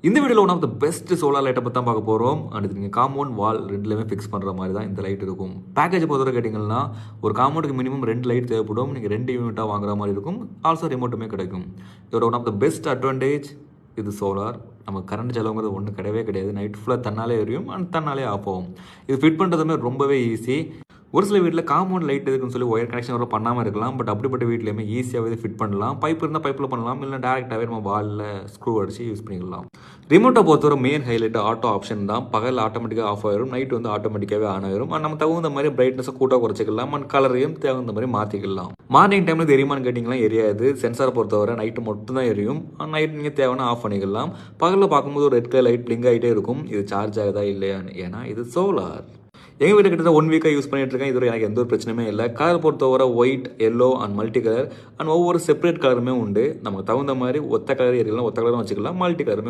இந்த வீடியோவில் one of the best solar லைட்டை பற்றி தான் பார்க்க போகிறோம். அண்ட் இது நீங்கள் காம்பவுண்ட் வால் ரெண்டுலேயுமே ஃபிக்ஸ் பண்ணுற மாதிரி தான் இந்த லைட் இருக்கும். பேக்கேஜ் பொறுத்தவரை கேட்டிங்கன்னா ஒரு காம்பவுண்டுக்கு மினிமம் 2 லைட் தேவைப்படும். நீங்கள் 2 யூனிட்டாக வாங்குற மாதிரி இருக்கும். ஆல்சோ ரிமோட்டுமே கிடைக்கும். இதோட one of the best advantage இது சோலார். நம்ம கரண்ட் செலவுங்கிறது ஒன்றும் கிடையவே கிடையாது. நைட் ஃபுல்லாக தன்னாலே எரியும் அண்ட் தன்னாலே ஆஃப் ஆகும். இது ஃபிட் பண்ணுறதுமே ரொம்பவே ஈஸி. ஒரு சில வீட்டில் காம்பவுண்ட் லைட் இருக்குன்னு சொல்லி ஒயர் கனெக்ஷன் வர பண்ணாமல் இருக்கலாம். பட் அப்படிப்பட்ட வீட்லையுமே ஈஸியாகவே ஃபிட் பண்ணலாம். பைப் இருந்தால் பைப்பில் பண்ணலாம், இல்லை டேரெக்டாகவே நம்ம வாலில் ஸ்க்ரூ அடிச்சு யூஸ் பண்ணிக்கலாம். ரிமோட்டை பொறுத்தவரை மெயின் ஹைலைட் ஆட்டோ ஆப்ஷன் தான். பகல் ஆட்டோமேட்டிக்காக ஆஃப் ஆயிரும், நைட் வந்து ஆட்டோமேட்டிக்காகவே ஆன் ஆயிரும். நம்ம தகுந்த மாதிரி பிரைட்னஸை கூட்டாக குறைச்சிக்கலாம் அண்ட் கலரையும் தகுந்த மாதிரி மாற்றிக்கலாம். மார்னிங் டைமில் எரியுமான்னு கேட்டிங்கன்னா எரியாது. சென்சாரை பொறுத்தவரை நைட்டு மட்டும் தான் எரியும். நைட் நீங்கள் தேவைன்னா ஆஃப் பண்ணிக்கலாம். பகலில் பார்க்கும்போது ஒரு ரெட் கலர் லைட் பிளிங்க் ஆகிட்டே இருக்கும். இது சார்ஜ் ஆகுதா இல்லையான்னு. ஏன்னா இது சோலார். எங்கள் வீட்டு கிட்ட 1 வீக்காக யூஸ் பண்ணிட்டு இருக்கேன். இதுவரை எனக்கு எந்த ஒரு பிரச்சனையுமே இல்லை. கலர் பொறுத்தவரை white, yellow and multi colour and ஒவ்வொரு செப்பரேட் கலருமே உண்டு. நமக்கு தகுந்த மாதிரி ஒத்த கலர் எரியலாம், ஒத்த கலரும் வச்சுக்கலாம், மல்டி கலருமே